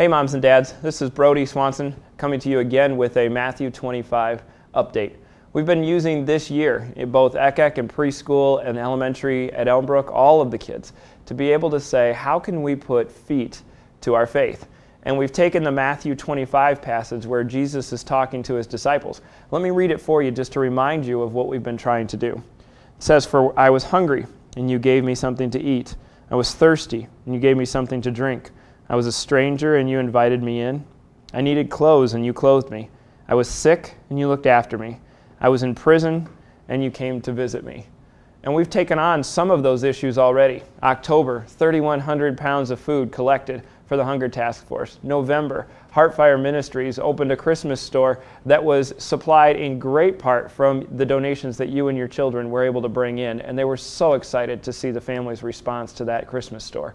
Hey moms and dads, this is Brody Swanson coming to you again with a Matthew 25 update. We've been using this year in both ECEC and preschool and elementary at Elmbrook, all of the kids, to be able to say, how can we put feet to our faith? And we've taken the Matthew 25 passage where Jesus is talking to his disciples. Let me read it for you just to remind you of what we've been trying to do. It says, "For I was hungry, and you gave me something to eat. I was thirsty, and you gave me something to drink. I was a stranger, and you invited me in. I needed clothes, and you clothed me. I was sick, and you looked after me. I was in prison, and you came to visit me." And we've taken on some of those issues already. October, 3,100 pounds of food collected for the Hunger Task Force. November, Heartfire Ministries opened a Christmas store that was supplied in great part from the donations that you and your children were able to bring in, and they were so excited to see the family's response to that Christmas store.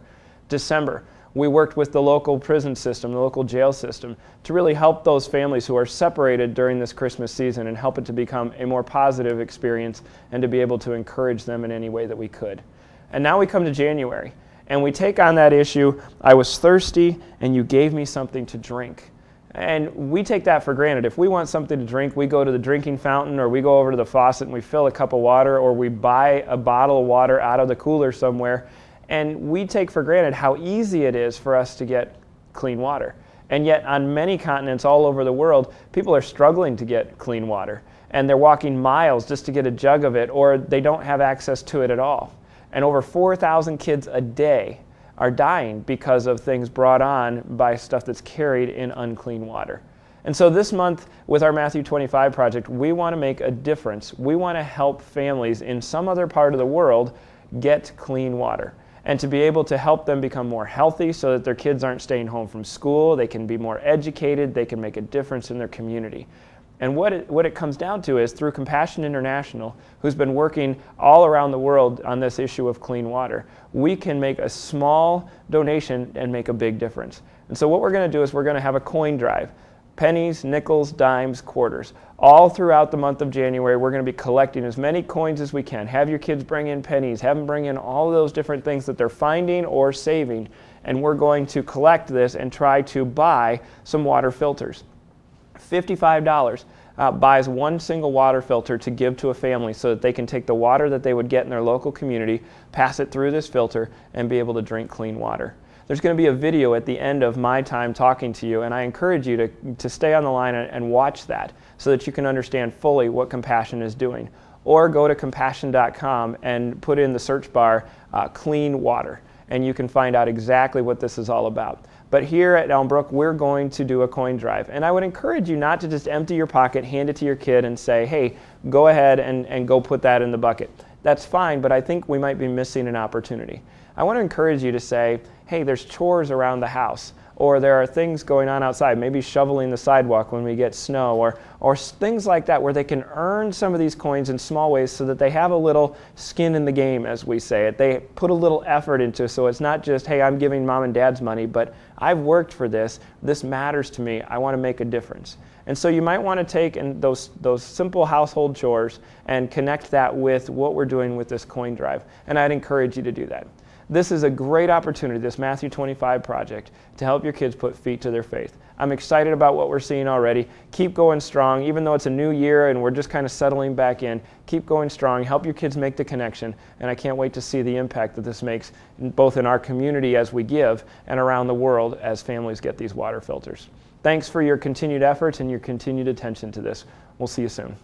December, we worked with the local prison system, the local jail system, to really help those families who are separated during this Christmas season and help it to become a more positive experience and to be able to encourage them in any way that we could. And now we come to January, and we take on that issue, I was thirsty, and you gave me something to drink. And we take that for granted. If we want something to drink, we go to the drinking fountain, or we go over to the faucet and we fill a cup of water, or we buy a bottle of water out of the cooler somewhere. And we take for granted how easy it is for us to get clean water. And yet on many continents all over the world, people are struggling to get clean water. And they're walking miles just to get a jug of it, or they don't have access to it at all. And over 4,000 kids a day are dying because of things brought on by stuff that's carried in unclean water. And so this month with our Matthew 25 project, we want to make a difference. We want to help families in some other part of the world get clean water, and to be able to help them become more healthy so that their kids aren't staying home from school, they can be more educated, they can make a difference in their community. And what it comes down to is through Compassion International, who's been working all around the world on this issue of clean water, we can make a small donation and make a big difference. And so what we're going to do is we're going to have a coin drive. Pennies, nickels, dimes, quarters. All throughout the month of January, we're going to be collecting as many coins as we can. Have your kids bring in pennies, have them bring in all of those different things that they're finding or saving, and we're going to collect this and try to buy some water filters. $55 buys one single water filter to give to a family so that they can take the water that they would get in their local community, pass it through this filter, and be able to drink clean water. There's going to be a video at the end of my time talking to you, and I encourage you to stay on the line and watch that so that you can understand fully what Compassion is doing. Or go to compassion.com and put in the search bar clean water, and you can find out exactly what this is all about. But here at Elmbrook, we're going to do a coin drive, and I would encourage you not to just empty your pocket, hand it to your kid, and say, hey, go ahead and go put that in the bucket. That's fine, but I think we might be missing an opportunity. I want to encourage you to say, hey, there's chores around the house, or there are things going on outside, maybe shoveling the sidewalk when we get snow, or things like that where they can earn some of these coins in small ways so that they have a little skin in the game, as we say it. They put a little effort into it, so it's not just, hey, I'm giving mom and dad's money, but I've worked for this. This matters to me. I want to make a difference. And so you might want to take those simple household chores and connect that with what we're doing with this coin drive. And I'd encourage you to do that. This is a great opportunity, this Matthew 25 project, to help your kids put feet to their faith. I'm excited about what we're seeing already. Keep going strong, even though it's a new year and we're just kind of settling back in. Keep going strong, help your kids make the connection, and I can't wait to see the impact that this makes both in our community as we give and around the world as families get these water filters. Thanks for your continued efforts and your continued attention to this. We'll see you soon.